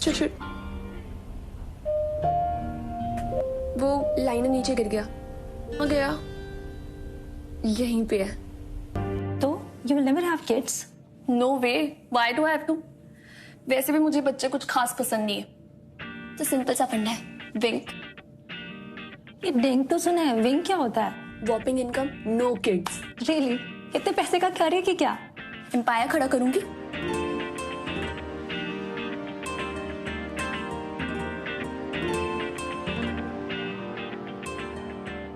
चुट वो लाइनर नीचे गिर गया। आ गया, यहीं पे है। तो you will never have kids? No way, why do I have to? वैसे भी मुझे बच्चे कुछ खास पसंद नहीं है। तो सिंपल सा फंडा है, विंक। ये डिंग तो सुना है, विंग क्या होता है? Whopping income, no kids. Really? इतने पैसे का करेगी क्या? एम्पायर खड़ा करूंगी।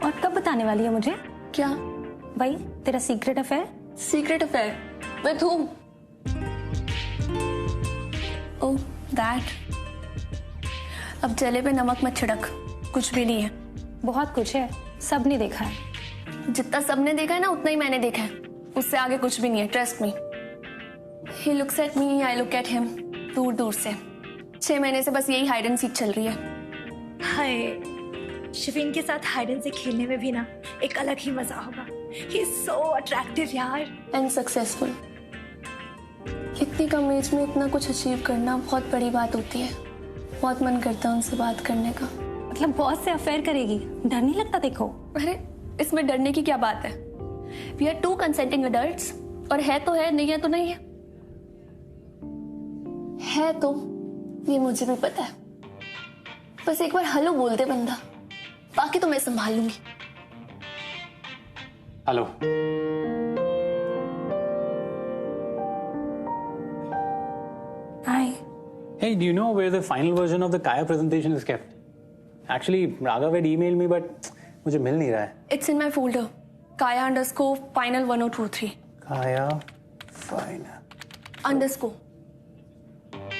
और कब बताने वाली है मुझे? क्या? भाई तेरा secret affair? Secret affair with whom? Oh that. अब जले पे नमक मत छिड़क, कुछ भी नहीं है। बहुत कुछ है, सब ने देखा है। जितना सबने देखा है ना उतना ही मैंने देखा है, उससे आगे कुछ भी नहीं है, trust me. He looks at me, I look at him, दूर दूर से। 6 महीने से बस यही हाइड एंड सीक चल रही है। हाय, शिवीन के साथ हाइड एंड सीक खेलने में भी ना एक अलग ही मजा होगा। ही इज सो अट्रैक्टिव यार, एंड सक्सेसफुल। इतनी कम एज में इतना कुछ अचीव करना बहुत बड़ी बात होती है। बहुत मन करता है उनसे बात करने का। मतलब बहुत से अफेयर करेगी, डर नहीं लगता? देखो अरे इसमें डरने की क्या बात है? वी आर 2 कंसेंटिंग अडल्ट्स, और है तो है, नहीं है तो नहीं है। है तो ये मुझे भी पता है। बस एक बार हेलो बोल दे बंदा, बाकी तो मैं संभाल लूंगी। Hello. Hi. Hey, do you know where the final version of the Kaya presentation is kept? Actually, Raghav had emailed me, but मुझे मिल नहीं रहा है। It's in my folder, Kaya_final 1023 Kaya final underscore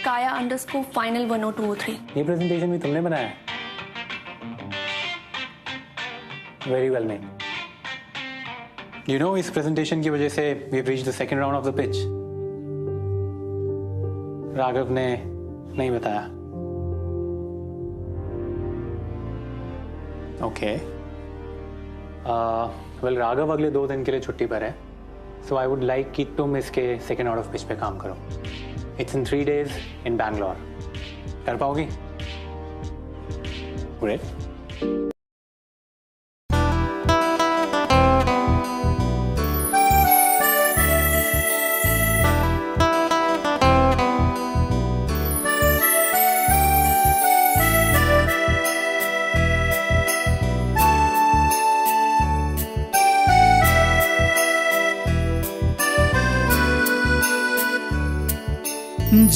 Kaya_final 10203। ये presentation भी तुमने बनाया? Very well made. You know, इस presentation की वजह से we've reached the second round of the pitch. Raghav ने नहीं बताया। Okay. Well, राघव अगले 2 दिन के लिए छुट्टी पर है, so I would like कि तुम इसके second out of pitch पे काम करो। It's in 3 days in Bangalore. कर पाओगी? Great.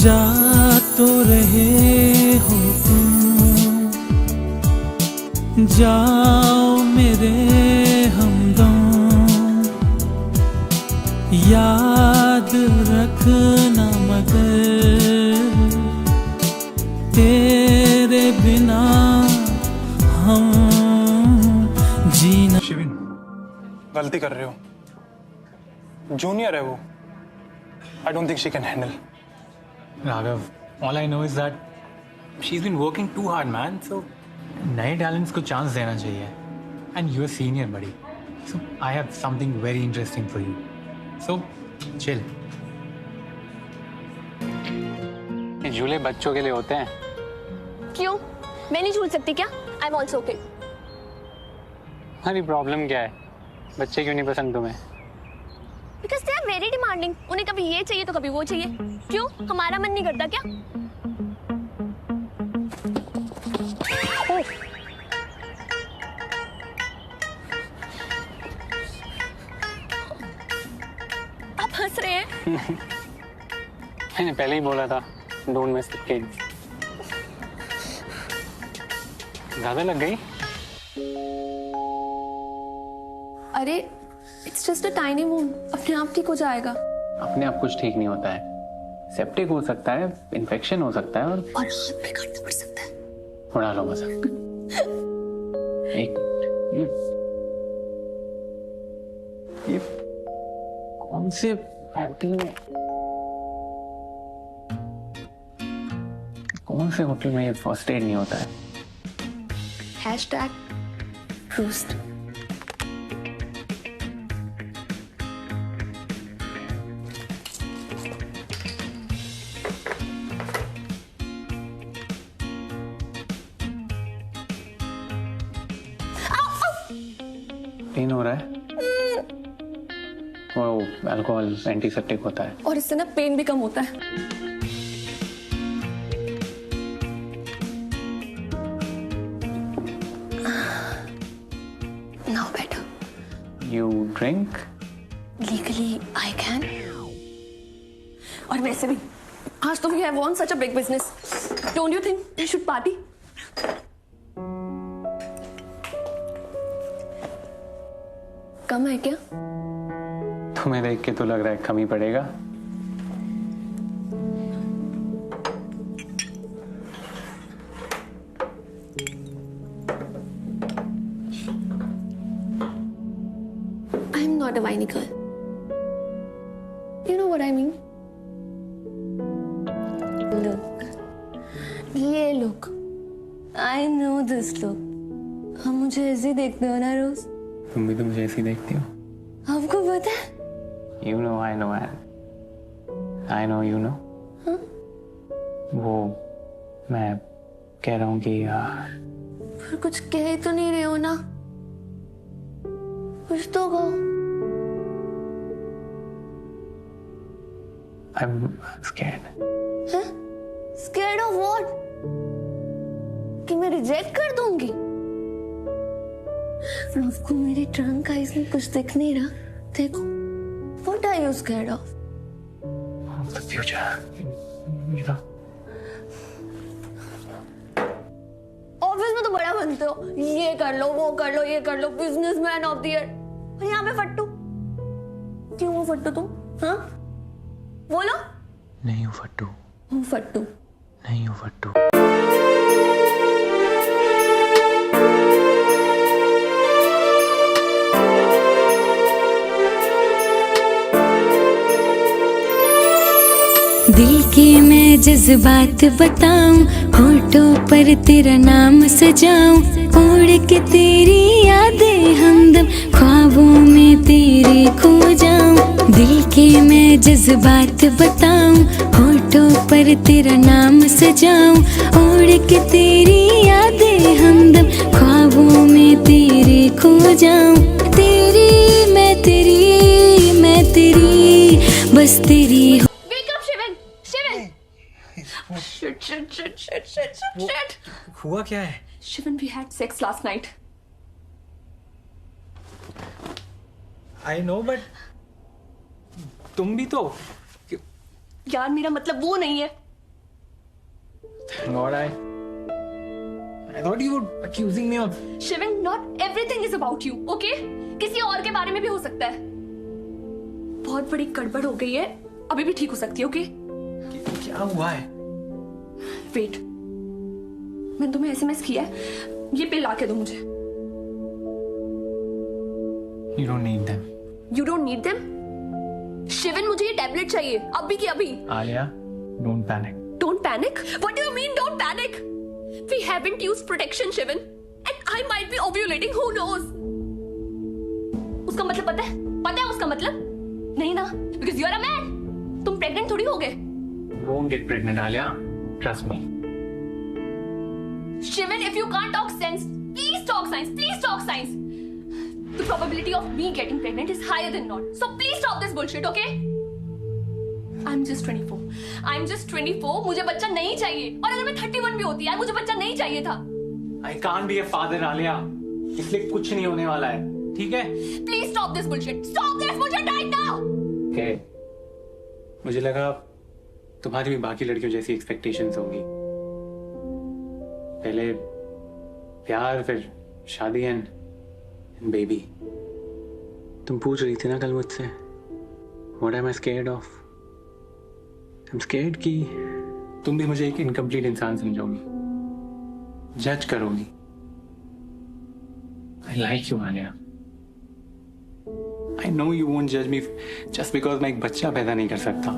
जा तो रहे हो तुम, जाओ मेरे हमदम, याद रखना मगर तेरे बिना हम जीना। शिविन, गलती कर रहे हो। जूनियर है वो। I don't think she can handle. Raghav, all I know is that she's been working too hard, man. So, नए talents को chance देना चाहिए. And you're a senior, buddy. So, I have something very interesting for you. So, chill. ये झूले बच्चों के लिए होते हैं। क्यों? मैं नहीं झूल सकती क्या? I am also okay. हमारी प्रॉब्लम क्या है? बच्चे क्यों नहीं पसंद तुम्हें? Because they are very demanding. उन्हें कभी ये चाहिए तो कभी वो चाहिए। क्यों? हमारा मन नहीं करता क्या? आप हंस रहे हैं? मैंने पहले ही बोला था, डोंट मिस द किड्स। ज्यादा लग गई? अरे it's just a tiny wound, अपने आप ठीक हो जाएगा। अपने आप कुछ ठीक नहीं होता है। सेप्टिक हो सकता है, इन्फेक्शन हो सकता है, और हाथ पे काटना पड़ सकता है। उड़ा लो मजाक। एक ये कौन से होटल में, ये फर्स्ट एड नहीं होता है? #Roost। पेन हो रहा है? वो अल्कोहल एंटीसेप्टिक होता है। और इससे ना पेन भी कम होता है। Now better. You drink? Legally, I can. और वैसे भी आज तो we have won such a big business. Don't you think we should party? कम है क्या? तुम्हें देख के तो लग रहा है कम ही पड़ेगा। I'm not a whiny girl. You know what I mean? Look. ये look. I know this look. हम मुझे ऐसे ही देखते हो ना रोज? तुम भी तो मुझे ऐसी देखती हो। आपको पता है? You know, I know, I know, you know. हाँ? वो मैं कह रहा हूँ कि यार फिर कुछ कह ही तो नहीं रहे हो ना? कुछ तो कहो। I'm scared. हैं? Scared of what? कि मैं रिजेक्ट कर दूंगी? आपको मेरी ट्रंक आइज में कुछ दिख नहीं रहा? देखो, what are you scared of? Of the future. You know. Office में तो बड़ा बनते हो, ये कर लो, वो कर लो, ये कर लो, बिजनेसमैन ऑफ द ईयर। और यहाँ पे फट्टू। क्यों वो फट्टू तुम? हाँ? बोलो। नहीं हूँ फट्टू। हूँ फट्टू। नहीं हूँ फट्टू। दिल के मैं जज्बात बताऊं, होठों पर तेरा नाम सजाऊं, उड़ के तेरी यादें हमदम ख्वाबों में तेरे खो जाऊं। दिल के मैं जज्बात बताऊं, होठों पर तेरा नाम सजाऊं, उड़ के तेरी यादें हमदम ख्वाबों में तेरे खो जाऊं। तेरी मैं तेरी बस तेरी हो। Shit. हुआ क्या है? Shivan, we had sex last night. I know, but तुम भी तो। यार मेरा मतलब वो नहीं है। Thank God, I thought you were accusing me of. Shivan, not everything is about you, okay? किसी और के बारे में भी हो सकता है। बहुत बड़ी गड़बड़ हो गई है, अभी भी ठीक हो सकती है, okay? क्या हुआ है? वेट, मैंने तुम्हें एसएमएस किया है, ये पिल ला के दो मुझे। You don't need them. You don't need them? Sivan, मुझे ये टैबलेट चाहिए, अभी की अभी। Alia, don't panic. Don't panic? What do you mean don't panic? We haven't used protection, Shivan, and I might be ovulating. Who knows? उसका मतलब पता है? पता है उसका मतलब? नहीं ना, because you're a man. तुम प्रेग्नेंट थोड़ी हो गए। Won't get pregnant, Alia. Trust me. Shivan, if you can't talk sense, please talk science. Please talk science. The probability of me getting pregnant is higher than not. So please stop this bullshit, okay? I'm just 24. I'm just 24. मुझे बच्चा नहीं चाहिए। और अगर मैं 31 भी होती यार, मुझे बच्चा नहीं चाहिए था। I can't be a father, Alia. इसलिए कुछ नहीं होने वाला है, ठीक है? Please stop this bullshit. Stop this bullshit right now. Okay. मुझे लगा तुम्हारी भी बाकी लड़कियों जैसी एक्सपेक्टेशंस होंगी। पहले प्यार, फिर शादी एंड बेबी। तुम पूछ रही थी ना कल मुझसे, What am I scared of? I'm scared कि तुम भी मुझे एक इनकम्प्लीट इंसान समझोगी, जज करोगी। I like you, Alia. I know you won't judge me just because मैं एक बच्चा पैदा नहीं कर सकता।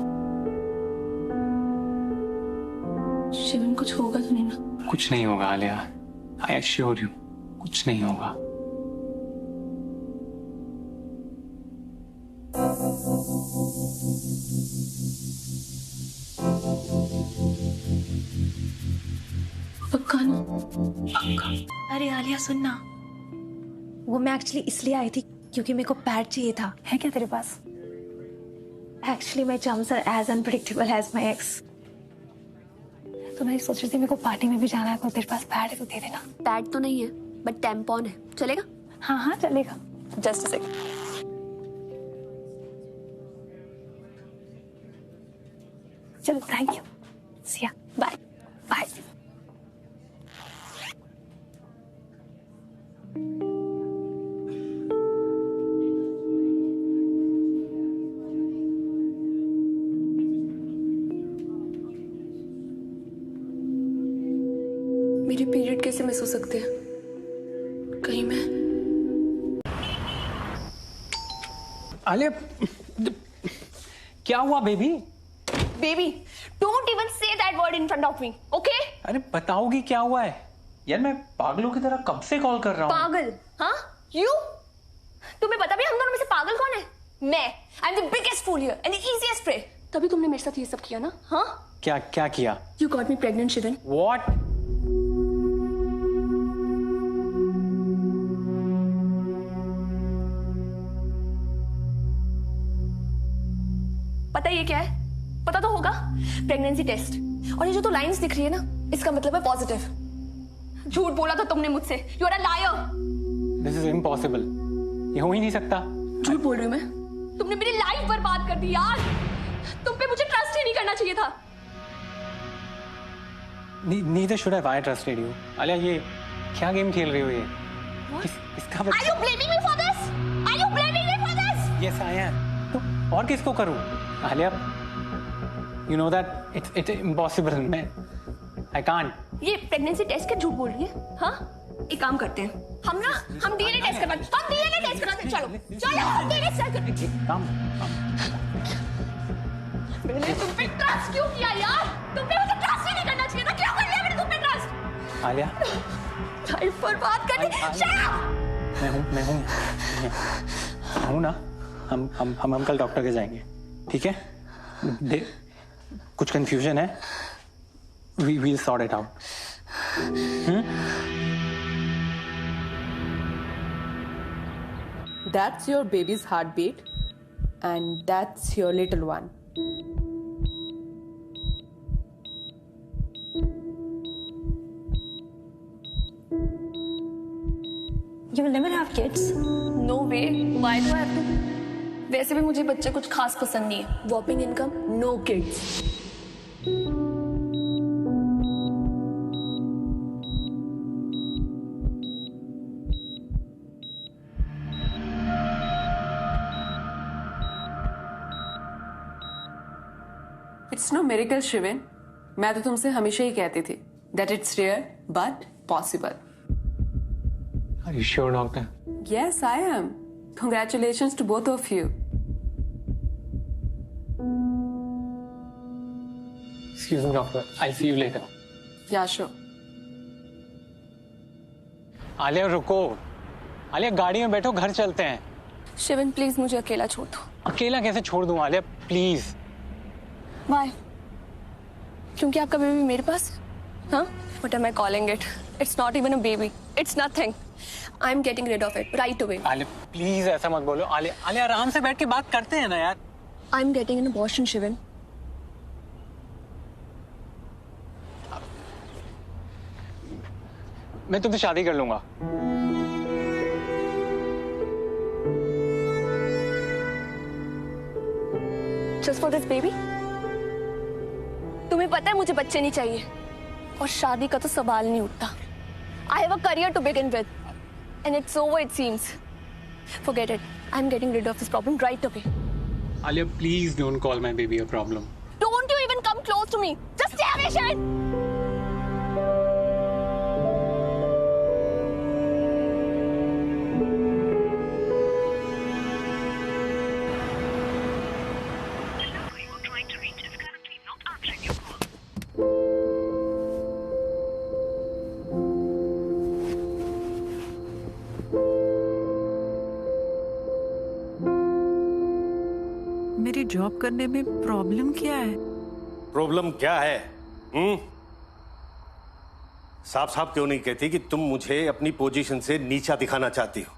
शिवन, कुछ होगा तो नहीं ना? कुछ नहीं होगा आलिया, आई एश्योर यू, कुछ नहीं होगा। पक्का ना? अरे आलिया सुनना, वो मैं एक्चुअली इसलिए आई थी क्योंकि मेरे को पैड चाहिए था। है क्या तेरे पास? Actually my chums are as unpredictable as my ex. तो मैं सोच रही थी मेरे को पार्टी में भी जाना है, तो तेरे पास पैड है तो दे देना। पैड तो नहीं है बट टैम्पॉन है, चलेगा? हाँ हाँ चलेगा। Just a second. चलो thank you. Siya bye. Bye. मेरे पीरियड कैसे मिस हो सकते हैं? कहीं मैं आलिया, क्या हुआ baby? Baby don't even say that word in front of me, okay? अरे बताओगी क्या हुआ है? यार मैं पागलों की तरह कब से कॉल कर रहा हूँ। पागल? हाँ यू? तुम्हें पता भी हम दोनों में से पागल कौन है? मैं। I am the biggest fool here and the easiest prey. तभी तुमने मेरे साथ ये सब किया ना? हाँ क्या क्या किया? You got me pregnant Shivan. What? पता ये क्या है? पता तो होगा, प्रेगनेंसी टेस्ट। और ये जो तो लाइंस दिख रही है ना, इसका मतलब है पॉजिटिव। झूठ बोला था तुमने मुझसे। You are a liar. This is impossible. ये हो ही नहीं सकता। झूठ बोल रही हूँ मैं? तुमने मेरी लाइफ बर्बाद कर दी यार। तुम पे मुझे ट्रस्ट ही नहीं करना चाहिए था। Neither should have I trusted you. Alia ये क्या गेम खेल रही हो ये? इसका Are you blaming me for this? Are you blaming me for this? Yes, I am. तो और किसको करूं? Alia, you know that it's impossible. मैं I can't. ये प्रेगनेंसी टेस्ट के झूठ बोल रही है? हाँ? एक काम करते हैं, हम डीएनए टेस्ट करवाते हैं। हम डीएनए टेस्ट कराते हैं। चलो चलो हम डीएनए टेस्ट करते हैं। काम मैंने तुम पे ट्रस्ट क्यों किया यार? तुम पे मुझे ट्रस्ट ही नहीं करना चाहिए था। क्यों कर लिया मैंने तुम पे ट्रस्ट? आलिया, लाइफ बर्बाद कर दी। Shut up! मैं हूं ना। हम कल डॉक्टर के जाएंगे, ठीक है? कुछ कंफ्यूजन है, we will sort it out. That's your baby's heartbeat, and that's your little one. You will never have kids. No way. Why do I have to? वैसे भी मुझे बच्चे कुछ खास पसंद नहीं है। Whopping income, no kids. It's no miracle, Shivin. मैं तो तुमसे हमेशा ही कहती थी that it's rare but possible. Are you sure, doctor? Yes, I am. Congratulations to both of you. Excuse me, doctor. I'll see you later. Yeah, sure. Alia रुको। आलिया गाड़ी में बैठो, घर चलते हैं। शिवन प्लीज मुझे अकेला छोड़ दो। अकेला कैसे छोड़ दूं आलिया, प्लीज। Why? क्योंकि आपका बेबी मेरे पास है? हाँ? What am I calling it? It's not even a baby. It's nothing. I'm getting rid of it right away. Alia please ऐसा मत बोलो। आलिया आलिया आराम से बैठ के बात करते हैं ना यार। I'm getting an abortion, Sivan. मैं तुमसे शादी कर लूंगा। Just for this baby? तुम्हें पता है मुझे बच्चे नहीं चाहिए और शादी का तो सवाल नहीं उठता। I have a career to begin with, and it's over it seems. Forget it. I'm getting rid of this problem right away. Alia please don't call my baby a problem. Don't you even come close to me. Just stay away, Sharon. मेरी job करने में problem क्या है? Problem क्या है? साफ साफ क्यों नहीं कहती कि तुम मुझे अपनी पोजीशन से नीचा दिखाना चाहती हो?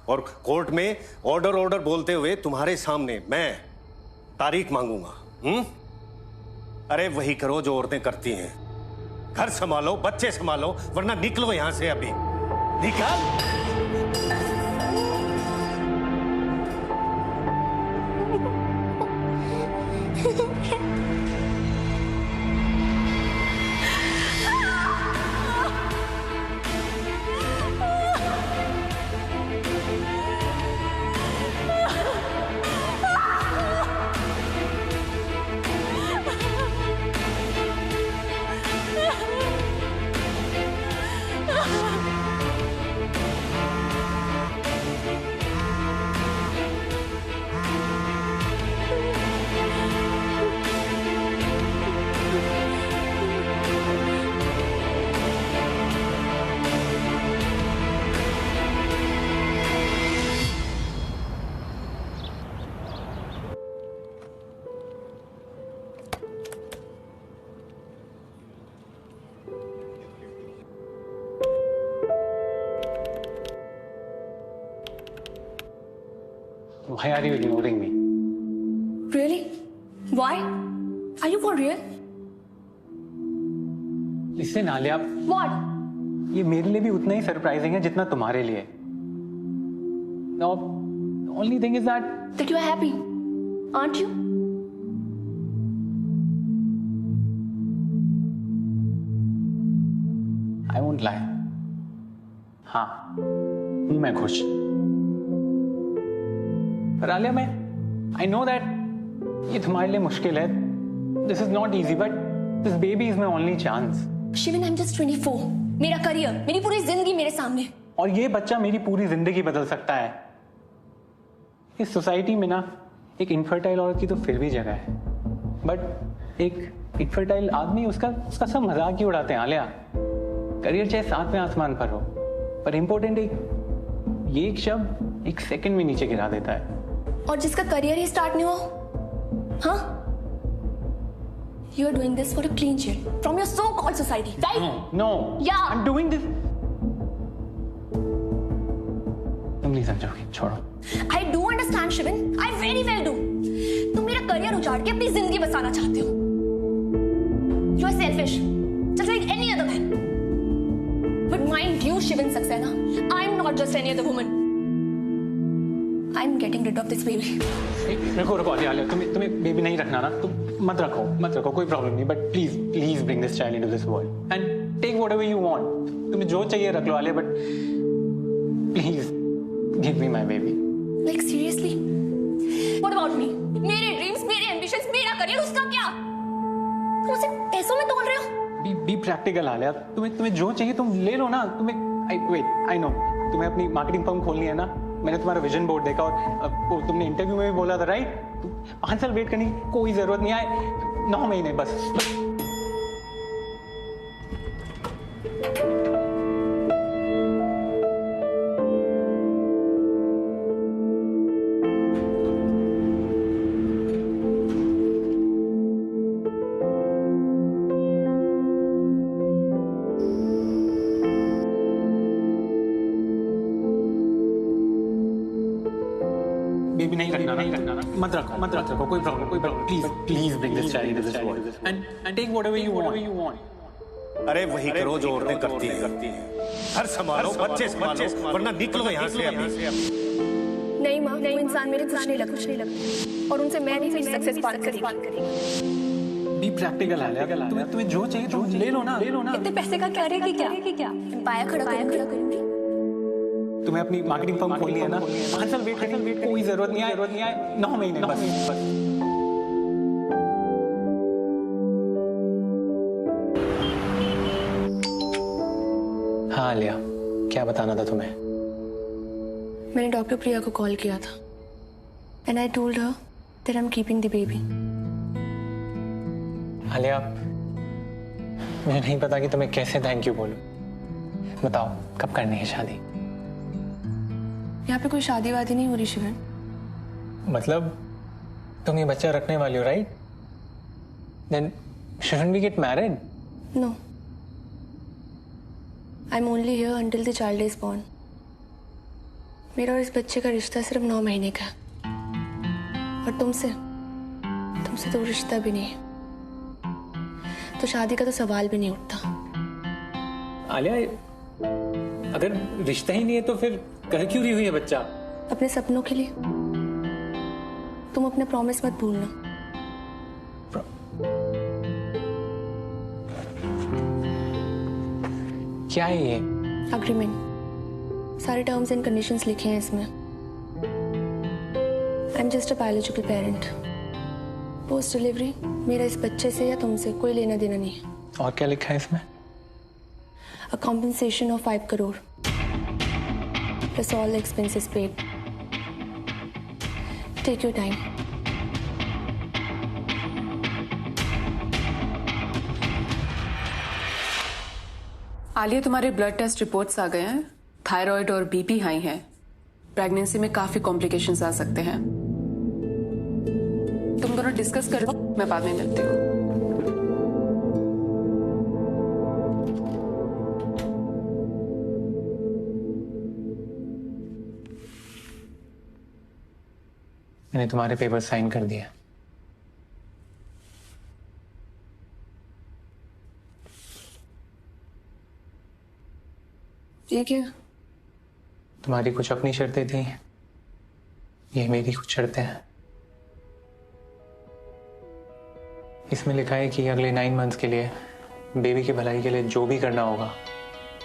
और कोर्ट में ऑर्डर बोलते हुए तुम्हारे सामने मैं तारीख मांगूंगा। अरे वही करो जो औरतें करती हैं, घर संभालो, बच्चे संभालो, वरना निकलो यहां से अभी, निकल। Why are you ignoring me? Really? Why? Are you for real? Listen, Alia. What? ये मेरे लिए भी उतना ही सरप्राइजिंग है जितना तुम्हारे लिए। Now, the only thing is that you are happy, aren't you? I won't lie. हाँ, हूँ मैं खुश। पर आलिया, I know that ये तुम्हारे लिए मुश्किल है। This is not easy, but this baby is my only chance. Shivan, I'm just 24. मेरा करियर, मेरी पूरी जिंदगी मेरे सामने। और ये बच्चा मेरी पूरी जिंदगी बदल सकता है। इस सोसाइटी में ना एक इनफर्टाइल औरत की तो फिर भी जगह है, बट एक इनफर्टाइल आदमी उसका सब मजाक ही उड़ाते हैं। आलिया, करियर चाहे सातवें आसमान पर हो, पर इम्पोर्टेंट ये एक शब्द एक सेकंड में नीचे गिरा देता है। और जिसका करियर ही स्टार्ट नहीं हुआ, हाँ? You are doing this for a clean sheet from your so-called society, right? No. Yeah. I'm doing this. तुम नहीं समझोगी, छोड़ो। I do understand, Shivan. I very well do. तुम मेरा करियर उजाड़ के अपनी जिंदगी बसाना चाहते हो। You are selfish, just like any other man. But mind you, Shivan Saxena, I'm not just any other woman. I'm getting rid of this baby. रुको आलिया, तुम्हें बेबी नहीं रखना ना, तुम मत रखो, कोई प्रॉब्लम नहीं, but please bring this child into this world and take whatever you want. तुम्हें जो चाहिए रख लो Alia, but please give me my baby. Like seriously? What about me? मेरे ड्रीम्स, मेरे एम्बिशंस, मेरा करियर, उसका क्या? तुम उसे पैसों में तोल रहे हो? बी प्रैक्टिकल आलिया, तुम्हें जो चाहिए तुम ले लो ना। आई नो तुम्हें अपनी मार्केटिंग फर्म खोलनी है ना। मैंने तुम्हारा विजन बोर्ड देखा और तुमने इंटरव्यू में भी बोला था, राइट? 5 साल वेट करने की कोई जरूरत नहीं है, 9 महीने बस। बेबी नहीं रखना ना, मत रखो, कोई problem, please bring this child into this world and take whatever you want. अरे वही करो जो औरतें करती हैं, घर संभालो, बच्चे संभालो, वरना निकलो यहाँ से अभी। नहीं माँ, वो इंसान मेरे कुछ नहीं लगता, और उनसे मैं भी मेरी सक्सेस पार करेगी। बी प्रैक्टिकल आलिया, तुम्हें जो चाहिए तुम ले लो ना। इतने पैसे का क्या रहेगा? क्या एम्पायर खड़ा करूंगी। तुम्हें अपनी मार्केटिंग फर्म खोलनी है ना। 5 साल वेट करने की कोई जरूरत नहीं है, 9 महीने बस। हाँ आलिया, क्या बताना था तुम्हें? मैंने डॉक्टर प्रिया को कॉल किया था and I told her that I am keeping the baby. Alia, मुझे नहीं पता कि तुम्हें कैसे थैंक यू बोलूं। बताओ, कब करनी है शादी? यहाँ पे कोई शादी वादी नहीं हो रही शिवन। मतलब तुम ये बच्चा रखने वाली हो, right? Then shouldn't we get married? No. I'm only here until the child is born. मेरा और इस बच्चे का रिश्ता सिर्फ 9 महीने का है। और तुमसे तो रिश्ता भी नहीं है, तो शादी का तो सवाल भी नहीं उठता। आलिया, अगर रिश्ता ही नहीं है तो फिर कर क्यों रही हुई है बच्चा? अपने सपनों के लिए। तुम अपने प्रॉमिस मत भूलना। क्या है ये? अग्रीमेंट, सारे टर्म्स एंड कंडीशंस लिखे हैं इसमें। I am just a biological parent. Post delivery मेरा इस बच्चे से या तुमसे कोई लेना देना नहीं है। और क्या लिखा है इसमें? A compensation of 5 crore plus all the expenses paid. Take your time. Alia, तुम्हारे ब्लड टेस्ट रिपोर्ट्स आ गए हैं। थायराइड और बीपी हाई है। प्रेगनेंसी में काफी कॉम्प्लिकेशंस आ सकते हैं। तुम दोनों डिस्कस कर लो, मैं बाद में मिलती हूँ। मैंने तुम्हारे पेपर साइन कर दिए। ये क्या? तुम्हारी कुछ अपनी शर्तें थी, ये मेरी कुछ शर्तें हैं। इसमें लिखा है कि अगले 9 मंथ्स के लिए बेबी की भलाई के लिए जो भी करना होगा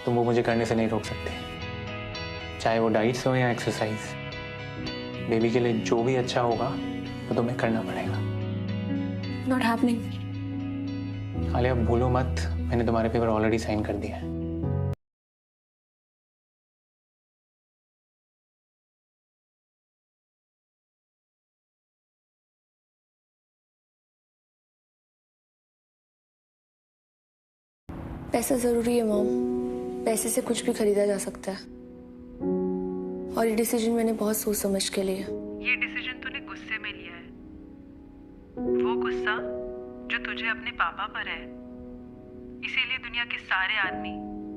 तुम वो मुझे करने से नहीं रोक सकते, चाहे वो डाइट्स हो या एक्सरसाइज। बेबी के लिए जो भी अच्छा होगा वो तुम्हें करना पड़ेगा। Not happening. आलिया, भूलो मत, मैंने तुम्हारे पेपर ऑलरेडी साइन कर दिया है। पैसा जरूरी है मॉम, पैसे से कुछ भी खरीदा जा सकता है। और ये डिसीजन मैंने बहुत सोच समझ के लिया। ये डिसीजन तूने गुस्से में लिया है, वो गुस्सा जो तुझे अपने पापा पर है। इसीलिए दुनिया के सारे आदमी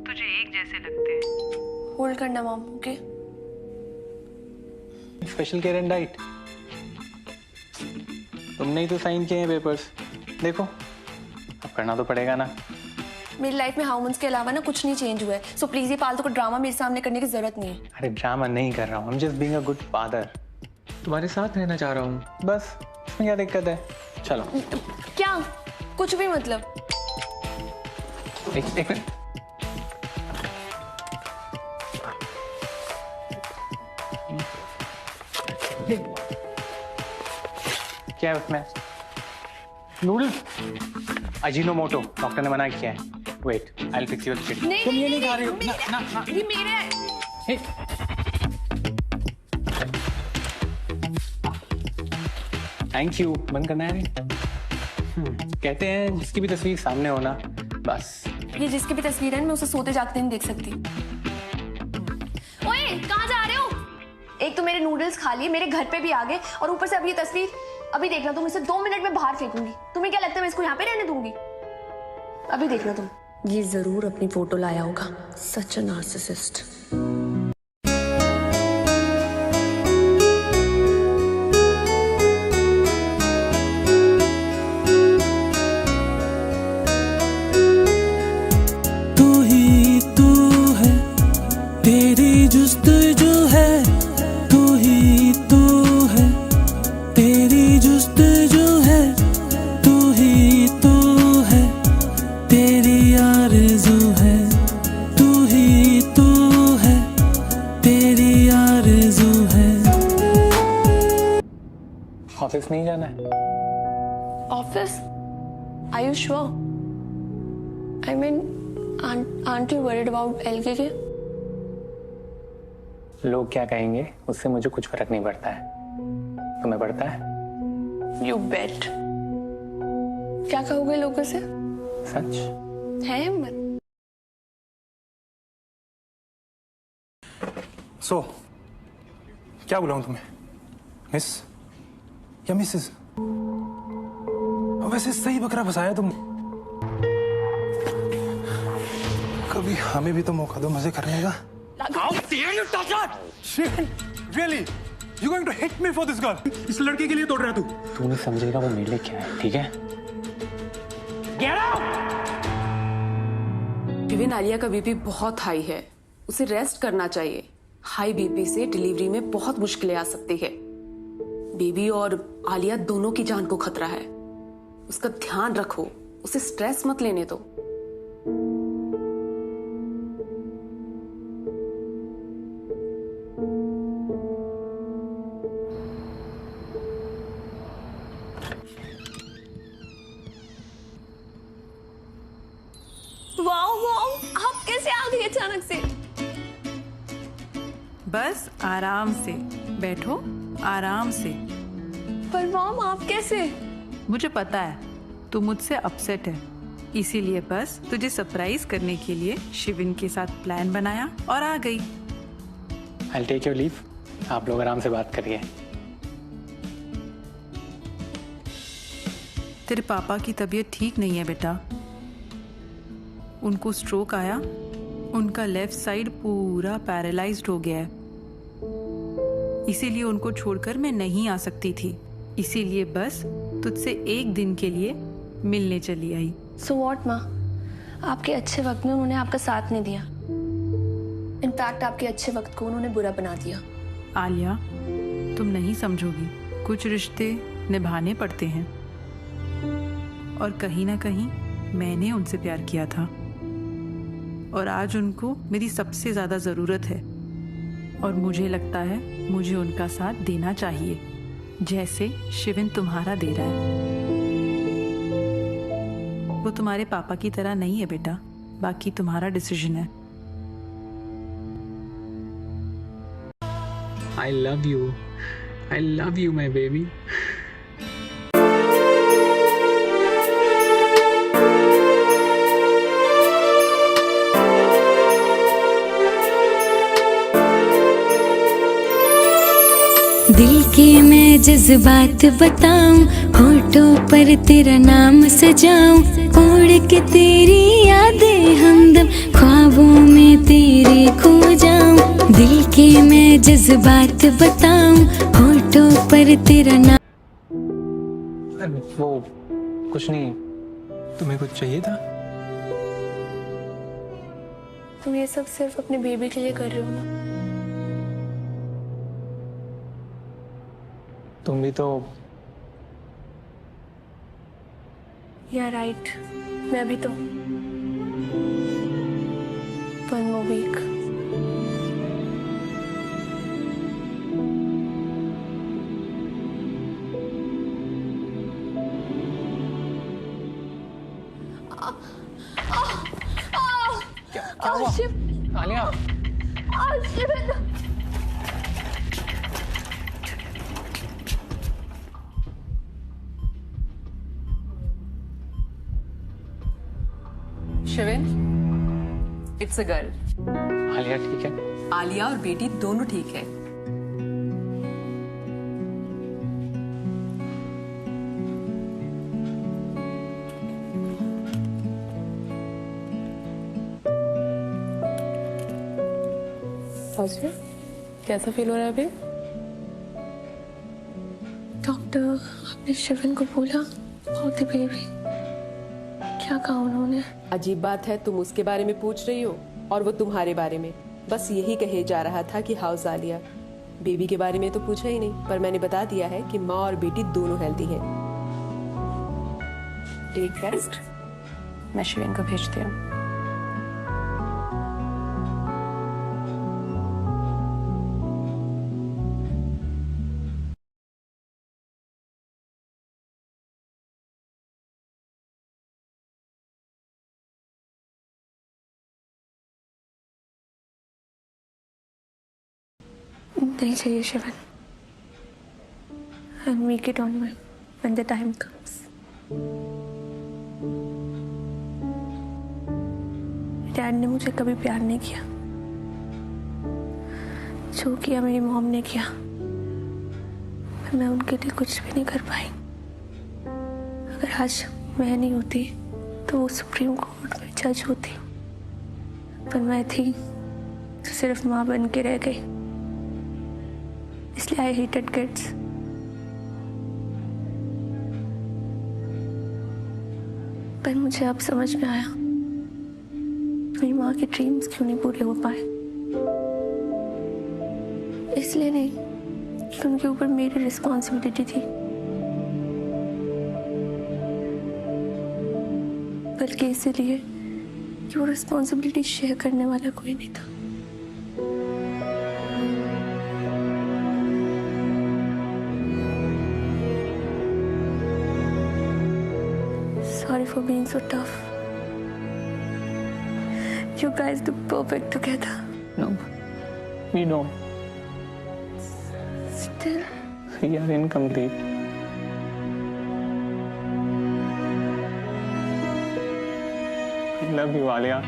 तुझे एक जैसे लगते हैं। होल्ड करना mom, okay? Special care and diet, तुमने ही तो साइन किए हैं पेपर्स, देखो अब करना तो पड़ेगा ना। मेरी लाइफ में हार्मोन्स के अलावा ना कुछ नहीं चेंज हुआ है, सो प्लीज ये फालतू का ड्रामा मेरे सामने करने की जरूरत नहीं है। अरे ड्रामा नहीं कर रहा हूँ, I'm just being a good father। तुम्हारे साथ रहना चाह रहा हूँ, बस इसमें क्या दिक्कत है? चलो। क्या? कुछ भी मतलब? एक मिनट। क्या है उसमें? नूडल्स, अजीनोमोटो, डॉक्टर ने मना किया है। Wait, I will fix your shit. तुम ये नहीं खा रहे हो ना? ना ये मेरे हैं। Thank you. बंद करना है रे। कहते हैं जिसकी भी तस्वीर सामने हो ना, बस। ये जिसकी भी तस्वीर है मैं उसे सोते जागते नहीं देख सकती। ओए, कहाँ जा रहे हो? एक तो मेरे नूडल्स खा लिए, मेरे घर पे भी आ गए, और ऊपर से अब ये तस्वीर। अभी देखना तुम, इसे 2 मिनट में बाहर फेंकूंगी। तुम्हें क्या लगता है मैं इसको यहाँ पे रहने दूंगी? अभी देखना तुम। ये जरूर अपनी फोटो लाया होगा। सच अ नार्सिसिस्ट। तू ही तू है, तेरी जुस्तजू है। तू ही तू है, तेरी जुस्तजू है। तू ही तू है, तेरी आरज़ू है। तू ही तू है, तेरी आरज़ू है। ऑफिस नहीं जाना है? Office? Are you sure? I mean, aren't you worried about LKK? लोग क्या कहेंगे उससे मुझे कुछ फर्क नहीं पड़ता है, तुम्हें पड़ता है? You bet. क्या कहोगे लोगों से? सच है हिम्मत? सो क्या बुलाऊं तुम्हें? मिस या मिसेस? वैसे सही बकरा फंसाया तुम। कभी हमें भी तो मौका दो मजे करने का। How dare you touch her? Shivan, really? You going to hit me for this girl? इस लड़के के लिए तोड़ रहा तू? तू नहीं समझेगा वो मेरे लिए क्या है, ठीक है? Get out! शिविन, आलिया का बीपी बहुत हाई है, उसे रेस्ट करना चाहिए। हाई बीपी से डिलीवरी में बहुत मुश्किलें आ सकती है। बेबी और आलिया दोनों की जान को खतरा है। उसका ध्यान रखो, उसे स्ट्रेस मत लेने दो। वाओ वाओ, आप कैसे आ गए अचानक से? बस आराम से बैठो, आराम से। पर मॉम, आप कैसे? मुझे पता है तू मुझसे अपसेट है, इसीलिए बस तुझे सरप्राइज करने के लिए शिविन के साथ प्लान बनाया और आ गई। I'll take your leave. आप लोग आराम से बात करिए। तेरे पापा की तबीयत ठीक नहीं है बेटा, उनको स्ट्रोक आया, उनका लेफ्ट साइड पूरा पैरालाइज्ड हो गया है, इसीलिए उनको छोड़कर मैं नहीं आ सकती थी, इसीलिए बस तुझसे एक दिन के लिए मिलने चली आई। सो व्हाट माँ, आपके अच्छे वक्त में उन्होंने आपका साथ नहीं दिया, इनफैक्ट आपके अच्छे वक्त को उन्होंने बुरा बना दिया। आलिया, तुम नहीं समझोगी, कुछ रिश्ते निभाने पड़ते हैं, और कहीं ना कहीं मैंने उनसे प्यार किया था और आज उनको मेरी सबसे ज्यादा जरूरत है, और मुझे लगता है मुझे उनका साथ देना चाहिए, जैसे शिविन तुम्हारा दे रहा है। वो तुम्हारे पापा की तरह नहीं है बेटा, बाकी तुम्हारा डिसीजन है। I love you. I love you, my baby. दिल के मैं जज्बात बताऊं, होठों पर तेरा नाम सजाऊं, उड़ के तेरी यादें हमदम ख्वाबों में तेरे खो जाऊं। दिल के मैं जज्बात बताऊं, होठों पर तेरा नाम। वो कुछ नहीं, तुम्हें कुछ चाहिए था? तुम ये सब सिर्फ अपने बेबी के लिए कर रहे हो ना? तुम भी तो। या राइट, मैं भी तो। 1 more week. क्या हुआ? Alia, Shivin, it's a girl. Alia ठीक है? आलिया और बेटी दोनों ठीक है। कैसा फील हो रहा है अभी? डॉक्टर, आपने शिविन को बोला बहुत ही बेबी, क्या कहा उन्होंने? अजीब बात है, तुम उसके बारे में पूछ रही हो और वो तुम्हारे बारे में। बस यही कहे जा रहा था कि हाउस आलिया। बेबी के बारे में तो पूछा ही नहीं, पर मैंने बता दिया है कि माँ और बेटी दोनों हेल्दी हैं। टेक रेस्ट, मैं शिविन को भेजती हूँ। नहीं चाहिए Shivan, I'll make it on my when the time comes. Dad ने मुझे कभी प्यार नहीं किया, जो किया मेरी मॉम ने किया, पर मैं उनके लिए कुछ भी नहीं कर पाई। अगर आज मैं नहीं होती तो वो सुप्रीम कोर्ट में जज होती, पर मैं थी तो सिर्फ माँ बन के रह गई, इसलिए आई हेटेड किड्स। पर मुझे अब समझ में आया मेरी माँ के ड्रीम्स क्यों नहीं पूरे हो पाए। इसलिए नहीं कि उनके ऊपर मेरी रिस्पॉन्सिबिलिटी थी, बल्कि इसलिए कि वो रिस्पॉन्सिबिलिटी शेयर करने वाला कोई नहीं था। Sorry for being so tough. You guys look perfect together. No, we don't. Still, We are incomplete. I love you, Alia.